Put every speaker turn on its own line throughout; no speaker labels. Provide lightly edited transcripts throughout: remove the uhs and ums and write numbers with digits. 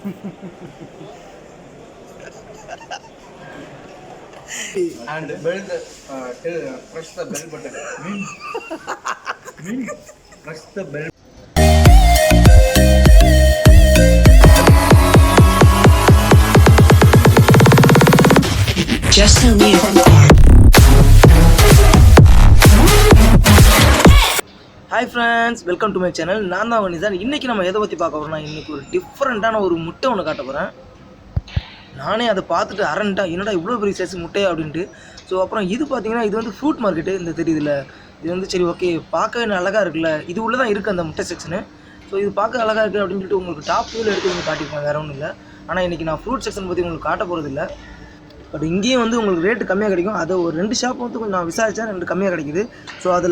And build press the bell button. Press the bell.
Just tell me if I'm
hi friends, welcome to my channel. நான் தான் வனிதான். இன்றைக்கி நம்ம எதை பற்றி பார்க்க போகிறோம்னா, இன்றைக்கி ஒரு டிஃப்ரெண்ட்டான ஒரு முட்டை ஒன்று காட்ட போகிறேன். நானே அதை பார்த்துட்டு அரண்டா என்னடா இவ்வளோ பெரிய சைஸ் முட்டையா அப்படின்ட்டு. ஸோ அப்புறம் இது பார்த்தீங்கன்னா, இது வந்து ஃப்ரூட் மார்க்கெட்டு இந்த தெரியுதுல்ல. இது வந்து சரி ஓகே, பார்க்கவே அழகாக இருக்குல்ல. இது உள்ளே தான் இருக்குது அந்த முட்டை செக்ஷனு. ஸோ இது பார்க்க அழகாக இருக்குது அப்படின்னு சொல்லிட்டு உங்களுக்கு டாப் வியூவில் எடுத்து உங்களுக்கு காட்டியிருப்பேன், வேறு ஒன்றும் இல்லை. ஆனால் இன்றைக்கி நான் ஃப்ரூட் செக்ஷன் பற்றி உங்களுக்கு காட்ட போகிறதில்ல. பட் இங்கேயும் வந்து உங்களுக்கு ரேட்டு கம்மியாக கிடைக்கும். அதை ஒரு 2 ஷாப் வந்து கொஞ்சம் நான் விசாரித்தேன், 2 கம்மியாக கிடைக்குது. ஸோ அது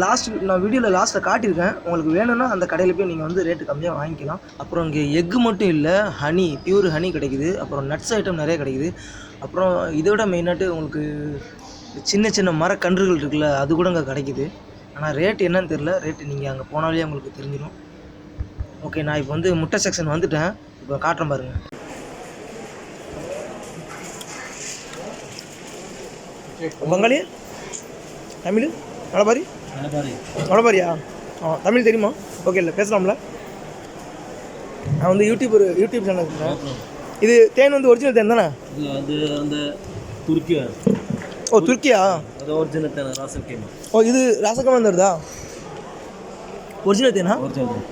நான் வீடியோவில் லாஸ்ட்டில் காட்டியிருக்கேன். உங்களுக்கு வேணும்னா அந்த கடையில் போய் நீங்கள் வந்து ரேட்டு கம்மியாக வாங்கிக்கலாம். அப்புறம் இங்கே எக்கு மட்டும் இல்லை, ஹனி, பியூர் ஹனி கிடைக்குது. அப்புறம் நட்ஸ் ஐட்டம் நிறைய கிடைக்குது. அப்புறம் இதோட மெயினாட்டு உங்களுக்கு சின்ன சின்ன மரக்கன்றுகள் இருக்குல்ல, அது கூட அங்கே கிடைக்குது. ஆனால் ரேட் என்னன்னு தெரில. ரேட்டு நீங்கள் அங்கே போனாலே உங்களுக்கு தெரிஞ்சிடும். ஓகே, நான் இப்போ வந்து முட்டை செக்ஷன் வந்துட்டேன். இப்போ காட்டுறேன் பாருங்கள். பங்காளி, தமிழ் நலபாரியா? தமிழ் தெரியுமா? ஓகே, இல்லை பேசலாம்ல. நான் வந்து யூடியூப் சேனல் இருக்கிறேன். இது தேன் வந்து ஒரிஜினல் தேன் தானே?
இது வந்து அந்த துருக்கியா.
ஓ, துருக்கியா?
அது ஒரிஜினல் தேன், ராசகேமா.
ஓ, இது ராசகமா வருதா? ஒரிஜினல் தேனா?
ஒரிஜினல்.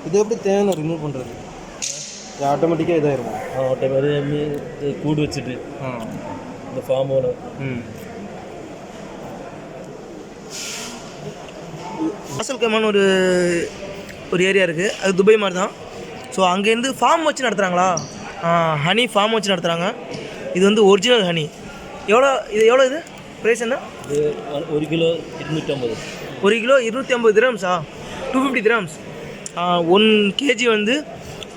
இது எப்படி தேனை ரிமூவ் பண்ணுறது? ஆட்டோமேட்டிக்காக இதாகிருக்கும்.
ஆட்டோமேட்டிக்காக கூடு வச்சுட்டு இந்த ஃபார்மோட
ராசல்கேமான்னு ஒரு ஏரியா இருக்குது. அது துபாய் மாதிரி தான். ஸோ அங்கேருந்து ஃபார்ம் வச்சு நடத்துகிறாங்களா? ஹனி ஃபார்ம் வச்சு நடத்துகிறாங்க. இது வந்து ஒரிஜினல் ஹனி. இது ப்ரைஸ் என்ன?
இது 1 கிலோ 250.
1 கிலோ 250 திரம்ஸா? 250 திரம்ஸ். 1 kg வந்து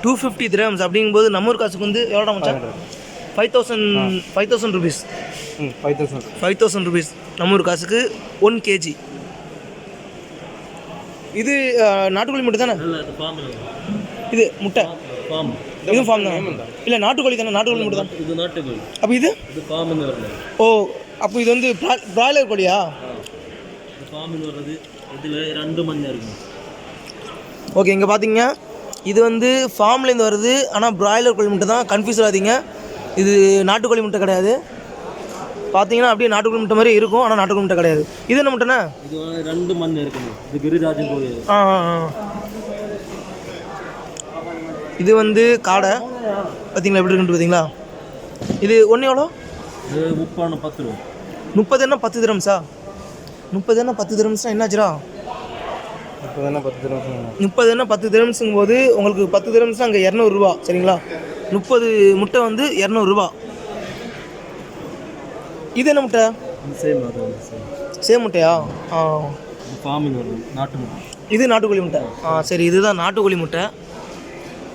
250 திரம்ஸ். அப்படிங்கும்போது நம்ம ஊர் காசுக்கு வந்து எவ்வளோ மச்சான்? 5,000 ருபீஸ். 5,000 ருபீஸ் நம்ம ஊர் காசுக்கு 1 kg. இது நாட்டுக்கோழி முட்டை தானே? இது முட்டை இதுவும் ஃபார்ம் தான். இல்லை, நாட்டுக்கோழி தானே? நாட்டுக்கோழி முட்டை தான்.
இது நாட்டுக்கோழி.
அப்போ இது
ஃபார்ம்.
ஓ, அப்போ இது வந்து பிராய்லர் கோழியா?
ஃபார்மில் வர்றது இதில் 2 மணி இருக்கும்.
ஓகே, இங்கே பார்த்தீங்க, இது வந்து ஃபார்ம்லேருந்து வருது. ஆனால் பிராய்லர் கோழி முட்டை தான், கன்ஃபியூஸ் ஆகாதீங்க. இது நாட்டுக்கோழி முட்டை கிடையாது. பார்த்தீங்கன்னா அப்படியே நாட்டுக்கோழி முட்டை மாதிரி இருக்கும், ஆனால் நாட்டுக்கோழி முட்டை கிடையாது. இது என்ன முட்டைண்ணா?
இது 2 மணி இருக்குங்க. இது கிரிராஜன் கோழி.
இது வந்து காடை. பார்த்தீங்களா எப்படி இருக்குன்னு? பார்த்தீங்களா? இது ஒன்று எவ்வளோ?
இது 10 ரூபா.
30 என்ன 10 திரம்ஸா? 30 என்ன 10 திரம்ஸ்னா என்னாச்சுரா? 30 என்ன 10 திரம்ஸுங்கும் போது உங்களுக்கு 10 திரம்ஸ்னா அங்கே 200 ரூபா. சரிங்களா? 30 முட்டை வந்து 200 ரூபா. இது என்ன முட்டை? சேம் முட்டையா?
நாட்டு முட்டை.
இது நாட்டுக்கோழி முட்டை. சரி, இதுதான் நாட்டுக்கோழி முட்டை.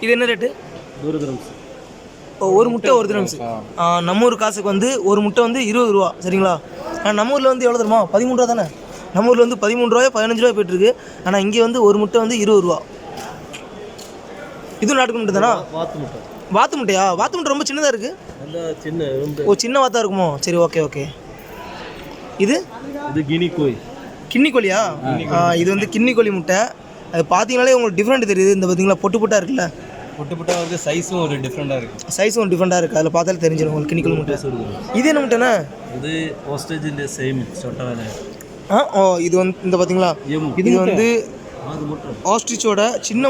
இது என்ன ரேட்டு?
1 திரம்ஸ்.
ஒரு முட்டை 1 திரம்ஸ். நம்ம ஊர் காசுக்கு வந்து ஒரு முட்டை வந்து 20 ரூபா. சரிங்களா? ஆனால் நம்ம ஊரில் வந்து எவ்வளோ தருமா? 13 ரூபா தானே? நம்ம ஊரில் வந்து 13 ரூபாயோ 15 ரூபாய் போய்ட்டுருக்கு. ஆனால் இங்கே வந்து ஒரு முட்டை வந்து 20 ரூபா. இதுவும் நாட்டுக்கு முட்டை தானா? வாத்து முட்டையா? வாத்து முட்டை ரொம்ப சின்னதாக இருக்குது. ஓ, சின்ன வாத்தா இருக்குமோ? சரி, ஓகே. இது
கினி கோழி.
கிண்ணி கோழியா? இது வந்து கிண்ணி கோழி முட்டை. அது பார்த்தீங்கனாலே உங்களுக்கு டிஃப்ரெண்ட் தெரியுது. இந்த பார்த்தீங்களா, பொட்டாக இருக்குல்ல?
பொட்டாக வந்து சைஸும் ஒரு டிஃப்ரெண்ட்டாக இருக்குது.
அதில் பார்த்தாலே தெரிஞ்சிடும் உங்களுக்கு கிண்ணி கோழி முட்டை. இது என்ன முட்டைண்ணா?
இது ஓஸ்ட்ரேஜில் சேம் சொட்ட வேலை.
ஓ, இது வந்து இந்த பார்த்தீங்களா, இது வந்து ஆஸ்ட்ரிச்சோட சின்ன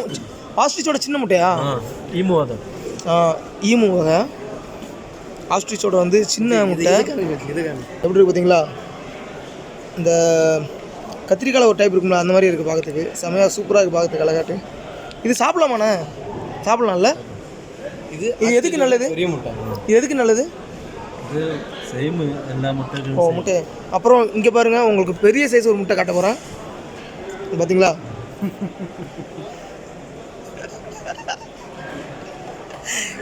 முட்டையா? ஈமு வகை ஆஸ்ட்ரிச்சோட வந்து சின்ன முட்டை. எப்படி இருக்கு பார்த்தீங்களா? இந்த கத்திரிக்காய் ஒரு டைப் இருக்குங்களா, அந்த மாதிரி இருக்குது பார்க்கறதுக்கு. செமையாக சூப்பராக இருக்குது பார்க்கறதுக்கு, அழகாட்டு. இது சாப்பிடலாமாண்ணே? சாப்பிடலாம்ல? இது எதுக்கு நல்லது? இது எதுக்கு நல்லது? முட்டை. அப்புறம் இங்கே பாருங்கள், உங்களுக்கு பெரிய சைஸ் ஒரு முட்டை காட்ட போகிறேன். பார்த்தீங்களா?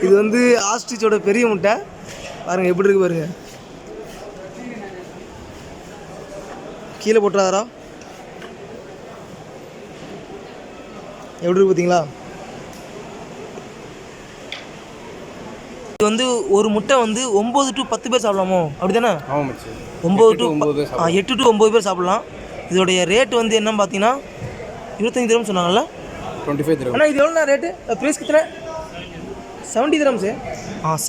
இது வந்து ஆஸ்ட்ரிச்சோட பெரிய முட்டை. பாருங்கள் எப்படி இருக்கு பாருங்கள். கீழே போட்டுறாரா? எப்படி இருக்கு பார்த்தீங்களா? இது வந்து ஒரு முட்டை வந்து 9 to 10 பேர் சாப்பிடலாமோ அப்படி தானே? 8 to 9 பேர் சாப்பிடலாம். இதோடைய ரேட் வந்து என்னன்னு பார்த்தீங்கன்னா 25 திரம்ஸ் சொன்னாங்கல்ல?
25 dirham.
ஆனால் இது எவ்வளோண்ணா ரேட்டு? ப்ரைஸ் கிட்டே 70 திரம்ஸு.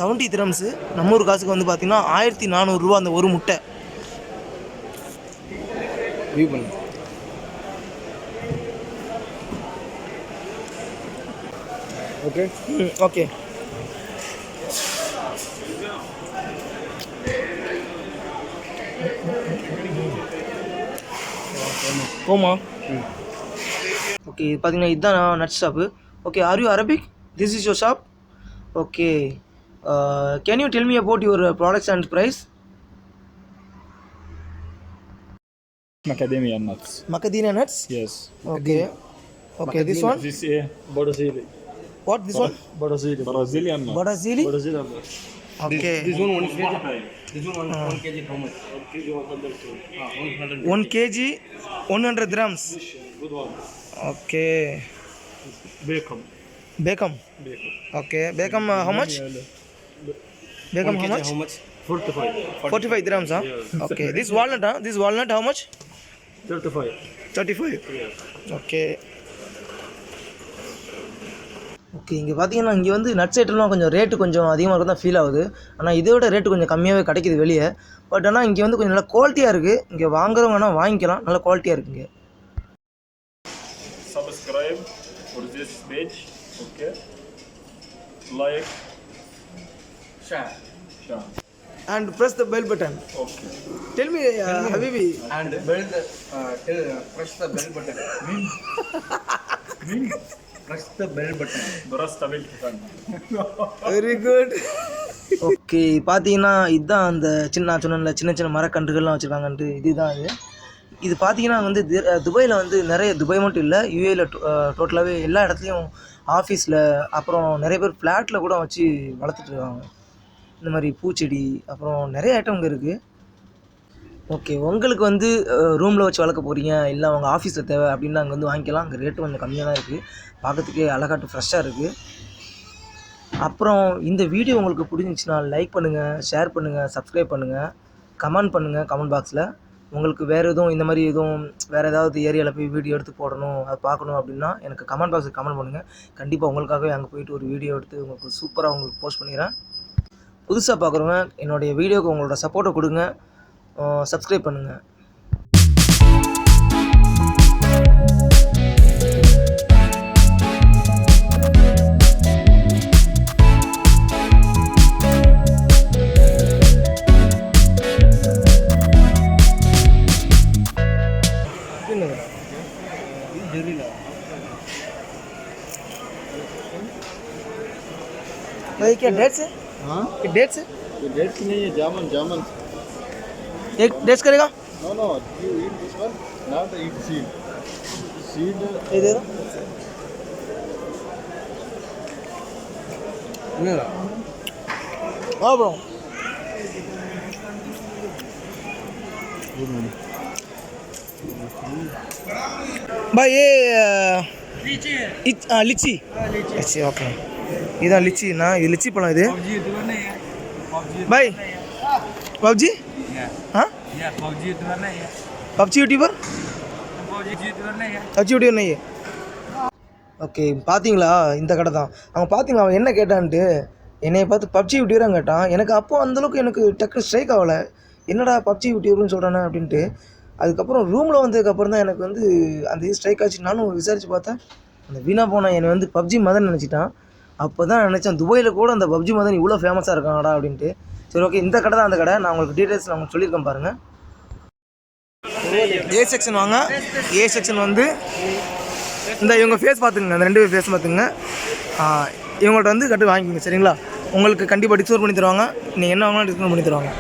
70 திரம்ஸு. நம்ம ஊர் காசுக்கு வந்து பார்த்தீங்கன்னா 1400 ரூபா அந்த ஒரு முட்டை.
வியூ பண்ணு. Okay
okay. போமா? ஓகே, இது பார்த்தீங்கன்னா இதுதான் nut shop. Okay, are you Arabic? This is your shop? Okay, can you tell me about your products and price?
Macadamia nuts.
Macadamia nuts?
Yes.
Okay. Okay, this one?
This is Brazil.
What, this one?
Brazilian nuts.
Brazili?
Brazilian.
Okay.
This one 1 kg. This one 1 kg how much?
1 kg 100 grams.
Good one.
Okay.
Bacon.
Beckham. Okay. Beckham how much? Beckham how much?
How much?
45.
45 grams, huh? Okay. This walnut, huh? This walnut how much?
35.
35. Okay. Okay, இங்கே பார்த்தீங்கன்னா இங்கே வந்து nuts ஐட்டம்லாம் கொஞ்சம் rate கொஞ்சம் அதிகமாக இருக்கும் தான் ஃபீல் ஆகுது. ஆனால் இதை விட ரேட்டு கொஞ்சம் கம்மியாகவே கிடைக்கிது வெளியே. பட் ஆனால் இங்கே வந்து கொஞ்சம் நல்லா குவாலிட்டியாக இருக்குது. இங்கே வாங்குறவங்க வேணால் வாங்கிக்கலாம், நல்லா குவாலிட்டியாக இருக்குங்க.
Subscribe for this page. Okay. Like.
Share.
And press the bell button.
Okay.
Tell me, Habibi.
And press the bell button. Press the bell button.
Press the bell button.
Very good. Okay, பார்த்தீங்கன்னா இதுதான் அந்த சின்ன சின்ன மரக்கன்றுகள்லாம் வச்சுருக்காங்கன்ட்டு இதுதான் இது. இது பார்த்தீங்கன்னா வந்து துபாயில் வந்து நிறைய துபாய் மட்டும் இல்லை, யூஏயில் டோட்டலாகவே எல்லா இடத்துலையும் ஆஃபீஸில் அப்புறம் நிறைய பேர் ஃப்ளாட்டில் கூட வச்சு வளர்த்துட்ருக்காங்க. இந்த மாதிரி பூச்செடி அப்புறம் நிறைய ஐட்டம் இங்கே இருக்குது. ஓகே, உங்களுக்கு வந்து ரூமில் வச்சு வளர்க்க போகிறீங்க, இல்லை அவங்க ஆஃபீஸில் தேவை அப்படின்னா அங்கே வந்து வாங்கிக்கலாம். அங்கே ரேட்டு கொஞ்சம் கம்மியாக தான் இருக்குது, பார்க்கறதுக்கே அழகாட்டு ஃப்ரெஷ்ஷாக இருக்குது. அப்புறம் இந்த வீடியோ உங்களுக்கு பிடிச்சிருந்துச்சுன்னா லைக் பண்ணுங்கள், ஷேர் பண்ணுங்கள், சப்ஸ்கிரைப் பண்ணுங்கள், கமெண்ட் பண்ணுங்கள் கமெண்ட் பாக்ஸில். உங்களுக்கு வேறு எதுவும் இந்த மாதிரி எதுவும் வேறு ஏதாவது ஏரியாவில் போய் வீடியோ எடுத்து போடணும், அதை பார்க்கணும் அப்படின்னா எனக்கு கமெண்ட் பாக்ஸில் கமெண்ட் பண்ணுங்கள். கண்டிப்பாக உங்களுக்காகவே அங்கே போய்ட்டு ஒரு வீடியோ எடுத்து உங்களுக்கு சூப்பராக உங்களுக்கு போஸ்ட் பண்ணிடுறேன். புதுசாக பார்க்குறவங்க என்னுடைய வீடியோவுக்கு உங்களோட சப்போர்ட்டை கொடுங்க, சப்ஸ்கிரைப் பண்ணுங்கள். भाई क्या डेट्स है?
हाँ?
ये डेट्स है?
ये डेट्स नहीं है, जामुन.
एक डेट्स करेगा?
No. You eat this one, not eat seed. Seed.
ये दे दो.
मेरा
हाँ ब्रो. भाई ये लीची. लीची ओके. इधर लीची ना, ये लीची पड़ा इधर. भाई पबजी? हाँ? PUBG YouTuber? पबजी यूट्यूबर नहीं है. ஓகே, பார்த்தீங்களா இந்த கடை தான். அவங்க பார்த்தீங்களா அவன் என்ன கேட்டான்ட்டு என்னையை பார்த்து பப்ஜி யூடியூபராக கேட்டான். எனக்கு அப்போ அந்தளவுக்கு எனக்கு டக்கு ஸ்ட்ரைக் ஆகலை, என்னடா பப்ஜி யூடியூபர்னு சொல்கிறானே அப்படின்ட்டு. அதுக்கப்புறம் ரூமில் வந்ததுக்கப்புறம் தான் எனக்கு வந்து அந்த இது ஸ்ட்ரைக் ஆச்சு. நானும் விசாரித்து பார்த்தேன், அந்த வீணாக போன என்னை வந்து பப்ஜி மதன் நினச்சிட்டான். அப்போ தான் நினச்சேன் துபாயில் கூட அந்த பப்ஜி மதன் இவ்வளோ ஃபேமஸாக இருக்காங்கடா அப்படின்ட்டு. சரி ஓகே, இந்த கடை தான் அந்த கடை. நான் உங்களுக்கு டீட்டெயில்ஸ் நான் உங்களுக்கு சொல்லியிருக்கேன் பாருங்கள். ஏ செக்ஷன் வாங்க. ஏ செக்ஷன் வந்து இந்த இவங்க ஃபேஸ் பார்த்துக்குங்க, அந்த 2 பேர் ஃபேஸ் பார்த்துங்க. இவங்கள்ட்ட வந்து கட்டு வாங்கிக்கோங்க சரிங்களா. உங்களுக்கு கண்டிப்பாக டிஸ்கவுண்ட் பண்ணி தருவாங்க. நீங்கள் என்ன வாங்கினா டிஸ்கவுண்ட் பண்ணி தருவாங்க.